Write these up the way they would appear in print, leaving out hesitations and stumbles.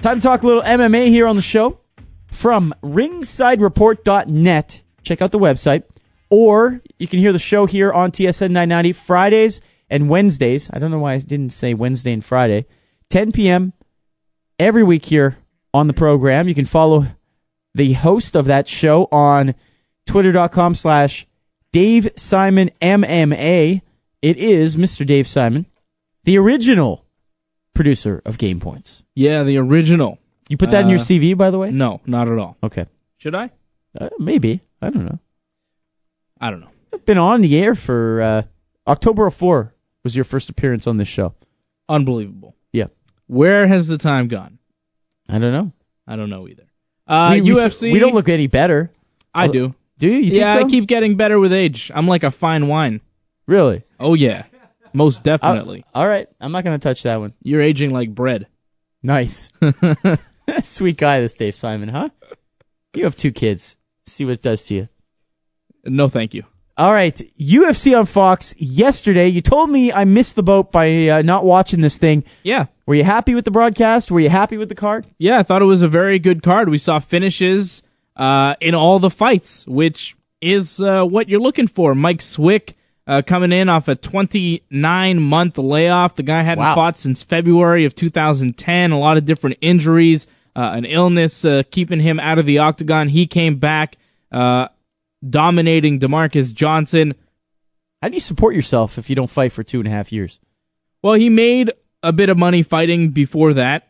Time to talk a little MMA here on the show. From ringsidereport.net, check out the website. Or you can hear the show here on TSN 990 Fridays and Wednesdays. I don't know why I didn't say Wednesday and Friday. 10 p.m. every week here on the program. You can follow the host of that show on twitter.com/DaveSimonMMA. It is Mr. Dave Simon, the original producer of GamePoints. Yeah, the original. You put that in your CV, by the way? No, not at all. Okay. Should I? Maybe. I don't know. I've been on the air for October 04 was your first appearance on this show. Unbelievable. Yeah. Where has the time gone? I don't know. I don't know either. UFC. We don't look any better. I do. Do you? You think so? I keep getting better with age. I'm like a fine wine. Really? Oh, yeah. Most definitely. All right. I'm not going to touch that one. You're aging like bread. Nice. Sweet guy, this Dave Simon, huh? You have 2 kids. See what it does to you. No, thank you. All right. UFC on Fox yesterday. You told me I missed the boat by not watching this thing. Yeah. Were you happy with the broadcast? Were you happy with the card? Yeah, I thought it was a very good card. We saw finishes in all the fights, which is what you're looking for. Mike Swick coming in off a 29-month layoff. The guy hadn't fought since February of 2010. A lot of different injuries, an illness keeping him out of the octagon. He came back dominating DeMarcus Johnson. How do you support yourself if you don't fight for 2.5 years? Well, he made a bit of money fighting before that.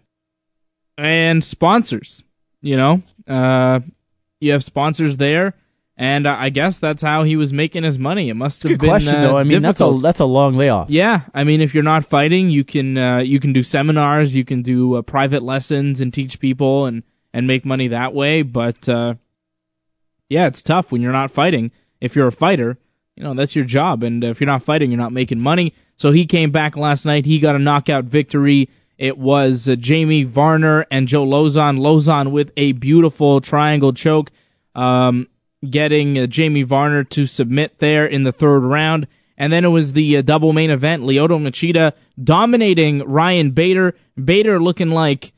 And sponsors, you know. You have sponsors there. And I guess that's how he was making his money. It must have been good question, though. I mean, difficult. that's a long layoff. Yeah, I mean, if you're not fighting, you can do seminars, you can do private lessons and teach people and make money that way. But yeah, it's tough when you're not fighting. If you're a fighter, you know that's your job, and if you're not fighting, you're not making money. So he came back last night. He got a knockout victory. It was Jamie Varner and Joe Lozon. Lozon with a beautiful triangle choke. Getting Jamie Varner to submit there in the 3rd round. And then it was the double main event, Lyoto Machida dominating Ryan Bader. Bader looking like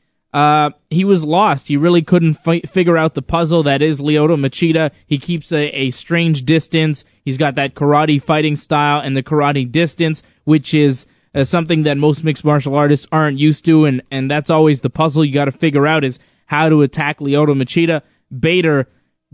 he was lost. He really couldn't figure out the puzzle that is Lyoto Machida. He keeps a strange distance. He's got that karate fighting style and the karate distance, which is something that most mixed martial artists aren't used to, and that's always the puzzle you got to figure out is how to attack Lyoto Machida. Bader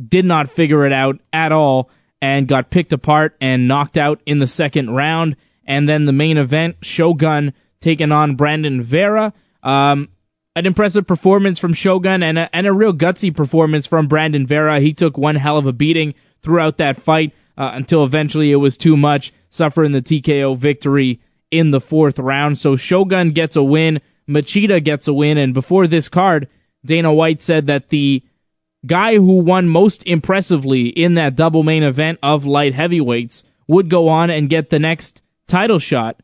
did not figure it out at all and got picked apart and knocked out in the 2nd round. And then the main event, Shogun taking on Brandon Vera. An impressive performance from Shogun and a real gutsy performance from Brandon Vera. He took one hell of a beating throughout that fight until eventually it was too much, suffering the TKO victory in the 4th round. So Shogun gets a win, Machida gets a win, and before this card, Dana White said that the guy who won most impressively in that double main event of light heavyweights would go on and get the next title shot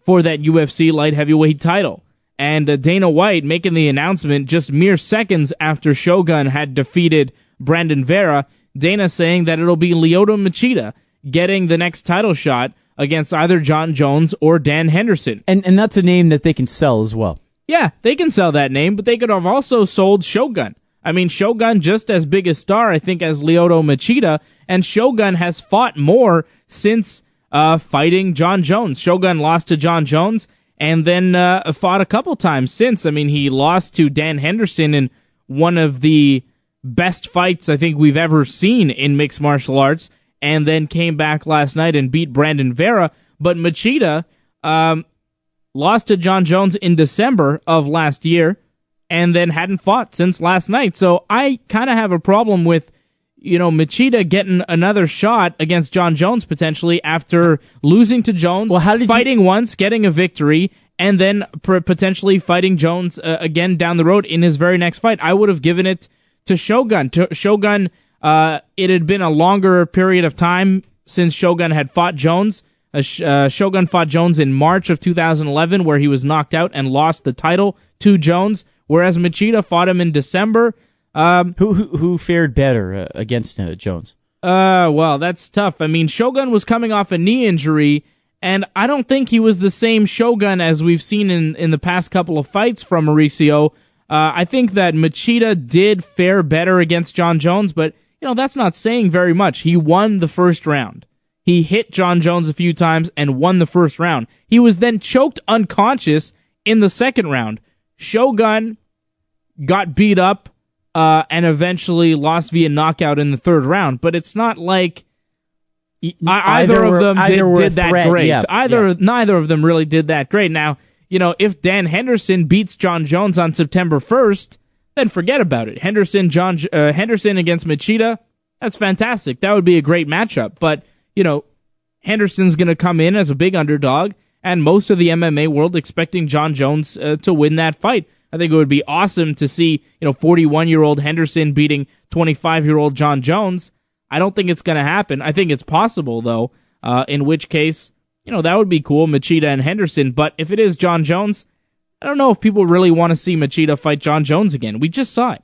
for that UFC light heavyweight title. And Dana White making the announcement just mere seconds after Shogun had defeated Brandon Vera, Dana saying that it'll be Lyoto Machida getting the next title shot against either John Jones or Dan Henderson. And that's a name that they can sell as well. Yeah, they can sell that name, but they could have also sold Shogun. I mean, Shogun just as big a star, I think, as Lyoto Machida, and Shogun has fought more since fighting John Jones. Shogun lost to John Jones and then fought a couple times since. I mean, he lost to Dan Henderson in one of the best fights I think we've ever seen in mixed martial arts, and then came back last night and beat Brandon Vera. But Machida lost to John Jones in December of last year, and then hadn't fought since last night. So I kind of have a problem with, you know, Machida getting another shot against John Jones potentially after losing to Jones, fighting once, getting a victory, and then potentially fighting Jones again down the road in his very next fight. I would have given it to Shogun. It had been a longer period of time since Shogun had fought Jones. Shogun fought Jones in March of 2011, where he was knocked out and lost the title to Jones, whereas Machida fought him in December. Who fared better against Jones? Well, that's tough. I mean, Shogun was coming off a knee injury, and I don't think he was the same Shogun as we've seen in the past couple of fights from Mauricio. I think that Machida did fare better against John Jones, but that's not saying very much. He won the first round. He hit John Jones a few times and won the first round. He was then choked unconscious in the second round. Shogun got beat up and eventually lost via knockout in the third round, but it's not like either of them did that great. Neither of them really did that great. Now, if Dan Henderson beats John Jones on September 1st, then forget about it. Henderson against Machida, that's fantastic. That would be a great matchup. But, Henderson's going to come in as a big underdog, and most of the MMA world expecting John Jones to win that fight. I think it would be awesome to see, 41-year-old Henderson beating 25-year-old John Jones. I don't think it's going to happen. I think it's possible, though, in which case, that would be cool, Machida and Henderson. But if it is John Jones, I don't know if people really want to see Machida fight John Jones again. We just saw it.